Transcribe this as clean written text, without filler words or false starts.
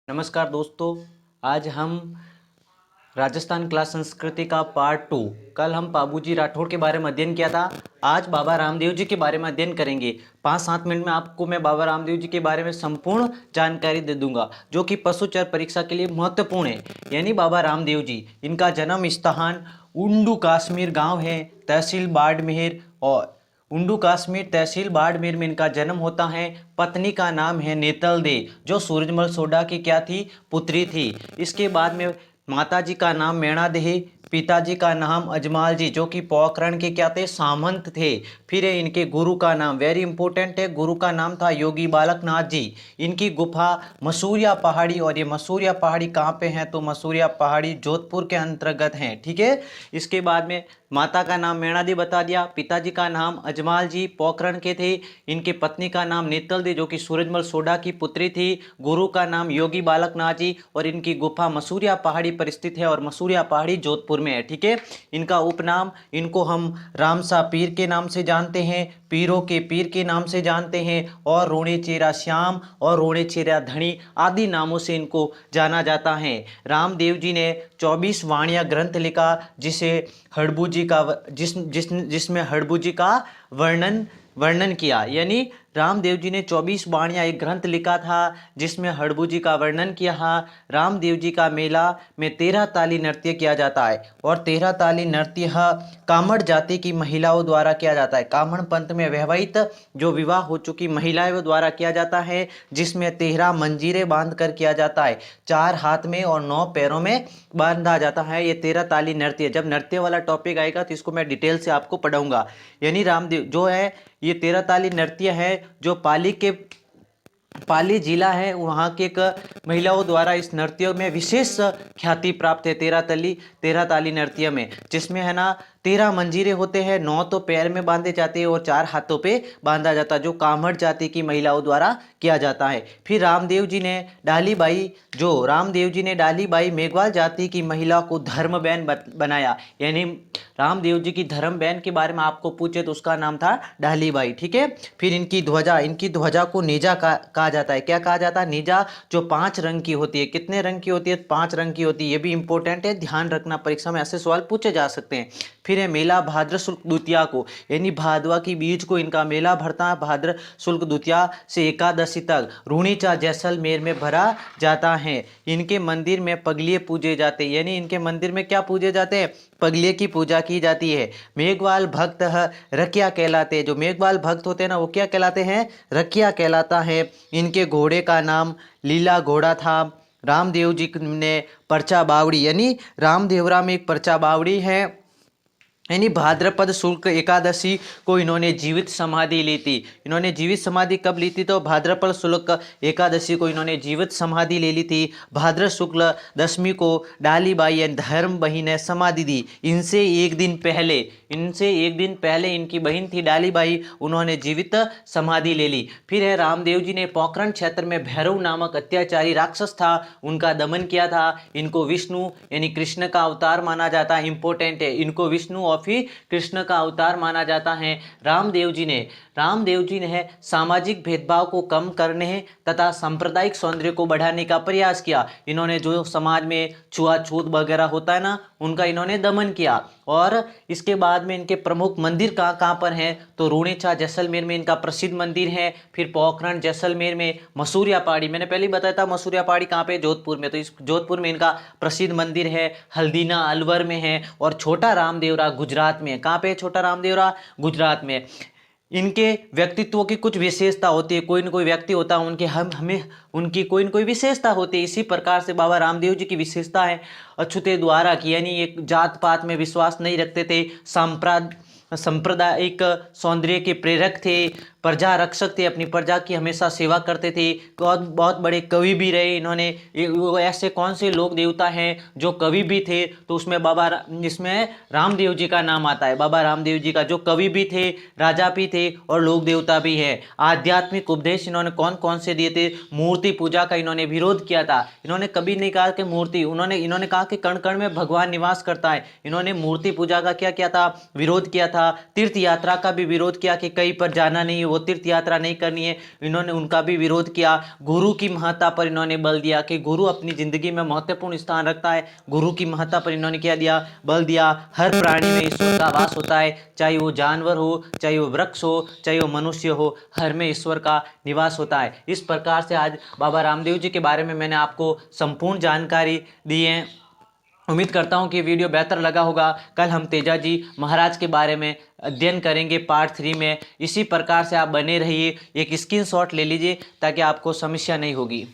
नमस्कार दोस्तों। आज हम राजस्थान क्लास संस्कृति का पार्ट 2। कल हम बाबूजी राठौड़ के बारे में अध्ययन किया था। आज बाबा रामदेव जी के बारे में अध्ययन करेंगे। 5-7 मिनट में आपको मैं बाबा रामदेव जी के बारे में संपूर्ण जानकारी दे दूंगा, जो कि पशुचर परीक्षा के लिए महत्वपूर्ण है। यानी बाबा रामदेव जी, इनका जन्म स्थान उंडू कश्मीर गाँव है, तहसील बाड़मेर और उंडू कश्मीर तहसील बाड़मेर में इनका जन्म होता है। पत्नी का नाम है नेतल दे, जो सूरजमल सोडा की क्या थी, पुत्री थी। इसके बाद में माताजी का नाम मैणा देही, पिताजी का नाम अजमाल जी, जो कि पोखरण के क्या थे, सामंत थे। फिर है इनके गुरु का नाम, वेरी इंपॉर्टेंट है, गुरु का नाम था योगी बालकनाथ जी। इनकी गुफा मसूरिया पहाड़ी, और ये मसूरिया पहाड़ी कहाँ पे है, तो मसूरिया पहाड़ी जोधपुर के अंतर्गत है। ठीक है। इसके बाद में माता का नाम मैणा दी बता दिया, पिताजी का नाम अजमाल जी पोखरण के थे, इनके पत्नी का नाम नेतल दी, जो कि सूरजमल सोडा की पुत्री थी। गुरु का नाम योगी बालकनाथ जी, और इनकी गुफा मसूरिया पहाड़ी पर स्थित है, और मसूरिया पहाड़ी जोधपुर में है। ठीक है। इनका उपनाम, इनको हम रामसा पीर के नाम से जानते हैं, पीरों के पीर के नाम से जानते हैं, और रोणे चेरा श्याम और रोणे चेरा धनी आदि नामों से इनको जाना जाता है। रामदेव जी ने 24 वाणिया ग्रंथ लिखा, जिसे हड़बू जी का जिसमें हड़बू जी का वर्णन किया। यानी रामदेव जी ने 24 वाणियाँ एक ग्रंथ लिखा था, जिसमें हड़बू जी का वर्णन किया है। रामदेव जी का मेला में 13 ताली नृत्य किया जाता है, और 13 ताली नृत्य कामड़ जाति की महिलाओं द्वारा किया जाता है। कामड़ पंथ में वैवाहित जो विवाह हो चुकी महिलाओं द्वारा किया जाता है, जिसमें 13 मंजीरे बांध कर किया जाता है, 4 हाथ में और 9 पैरों में बांधा जाता है। ये 13 ताली नृत्य, जब नृत्य वाला टॉपिक आएगा तो इसको मैं डिटेल से आपको पढ़ाऊंगा। यानी रामदेव जो है, ये 13 ताली नृत्य है, जो पाली जिला है, वहाँ के एक महिलाओं द्वारा इस नृत्य में विशेष ख्याति प्राप्त है। 13 ताली नृत्य में, जिसमें है ना 13 मंजीरे होते हैं, 9 तो पैर में बांधे जाते हैं और 4 हाथों पे बांधा जाता है, जो कामड़ जाति की महिलाओं द्वारा किया जाता है। फिर रामदेव जी ने डालीबाई मेघवाल जाति की महिला को धर्म बहन बनाया। यानी रामदेव जी की धर्म बहन के बारे में आपको पूछे तो उसका नाम था डालीबाई। ठीक है। फिर इनकी ध्वजा को नेजा कहा जाता है। क्या कहा जाता है? नेजा, जो 5 रंग की होती है। कितने रंग की होती है? 5 रंग की होती है। ये भी इंपॉर्टेंट है, ध्यान रखना, परीक्षा में ऐसे सवाल पूछे जा सकते हैं। फिर है मेला भाद्र शुक्ल द्वितीया को, यानी भादवा की बीज को इनका मेला भरता है। भाद्र शुक्ल द्वितीया से एकादशी तक रूणीचा जैसलमेर में भरा जाता है। इनके मंदिर में पगलिये पूजे जाते हैं। यानी इनके मंदिर में क्या पूजे जाते हैं? पगलिये की पूजा की जाती है। मेघवाल भक्त रखिया कहलाते हैं। जो मेघवाल भक्त होते हैं ना, वो क्या कहलाते हैं? रखिया कहलाता है। इनके घोड़े का नाम लीला घोड़ा था। रामदेव जी ने पर्चा बावड़ी, यानी रामदेवरा में एक पर्चा बावड़ी है, यानी भाद्रपद शुक्ल एकादशी को इन्होंने जीवित समाधि ली थी। इन्होंने जीवित समाधि कब ली थी? तो भाद्रपद शुक्ल एकादशी को इन्होंने जीवित समाधि ले ली थी। भाद्र शुक्ल दशमी को डालीबाई यानी धर्म बहन ने समाधि दी। इनसे एक दिन पहले इनकी बहन थी डालीबाई, उन्होंने जीवित समाधि ले ली। फिर है रामदेव जी ने पोखरण क्षेत्र में भैरव नामक अत्याचारी राक्षस था, उनका दमन किया था। इनको विष्णु यानी कृष्ण का अवतार माना जाता है। इंपॉर्टेंट है, इनको विष्णु और फिर कृष्ण का अवतार माना जाता है। रामदेव जी ने सामाजिक भेदभाव को कम करने तथा सांप्रदायिक सौंदर्य को बढ़ाने का प्रयास किया। इन्होंने जो समाज में छुआछूत वगैरह होता है ना, उनका इन्होंने दमन किया। और इसके बाद में इनके प्रमुख मंदिर कहाँ पर हैं? तो रूणेचा जैसलमेर में इनका प्रसिद्ध मंदिर है। फिर पोखरण जैसलमेर में, मसूरिया पहाड़ी, मैंने पहले ही बताया था मसूरिया पहाड़ी कहाँ पे? जोधपुर में। तो इस जोधपुर में इनका प्रसिद्ध मंदिर है। हल्दीना अलवर में है। और छोटा रामदेवरा गुजरात में है। कहाँ पे है छोटा रामदेवरा? गुजरात में। इनके व्यक्तित्व की कुछ विशेषता होती है। कोई न कोई व्यक्ति होता है, हमें उनकी कोई न कोई विशेषता होती है। इसी प्रकार से बाबा रामदेव जी की विशेषता है अछूते द्वारा की, यानी एक जात पात में विश्वास नहीं रखते थे, सांप्रदायिक सौंदर्य के प्रेरक थे, प्रजा रक्षक थे, अपनी प्रजा की हमेशा सेवा करते थे। बहुत बड़े कवि भी रहे इन्होंने। वो ऐसे कौन से लोक देवता हैं जो कवि भी थे? तो इसमें रामदेव जी का नाम आता है। बाबा रामदेव जी का जो कवि भी थे, राजा भी थे और लोक देवता भी है। आध्यात्मिक उपदेश इन्होंने कौन कौन से दिए थे? मूर्ति पूजा का इन्होंने विरोध किया था। इन्होंने कभी नहीं कहा कि मूर्ति, इन्होंने कहा कि कण कण में भगवान निवास करता है। इन्होंने मूर्ति पूजा का क्या किया था? विरोध किया था। था। तीर्थ यात्रा का भी विरोध किया कि कहीं पर जाना नहीं है, वो तीर्थ यात्रा नहीं करनी है, इन्होंने उनका भी विरोध किया। गुरु की महत्ता पर इन्होंने बल दिया कि गुरु अपनी जिंदगी में महत्वपूर्ण स्थान रखता है। गुरु की महत्ता पर इन्होंने क्या दिया, बल दिया। हर प्राणी में ईश्वर का वास होता है, चाहे वो जानवर हो, चाहे वो वृक्ष हो, चाहे वो मनुष्य हो, हर में ईश्वर का निवास होता है। इस प्रकार से आज बाबा रामदेव जी के बारे में मैंने आपको संपूर्ण जानकारी दी है। उम्मीद करता हूँ कि वीडियो बेहतर लगा होगा। कल हम तेजा जी महाराज के बारे में अध्ययन करेंगे पार्ट 3 में। इसी प्रकार से आप बने रहिए। एक स्क्रीनशॉट ले लीजिए ताकि आपको समस्या नहीं होगी।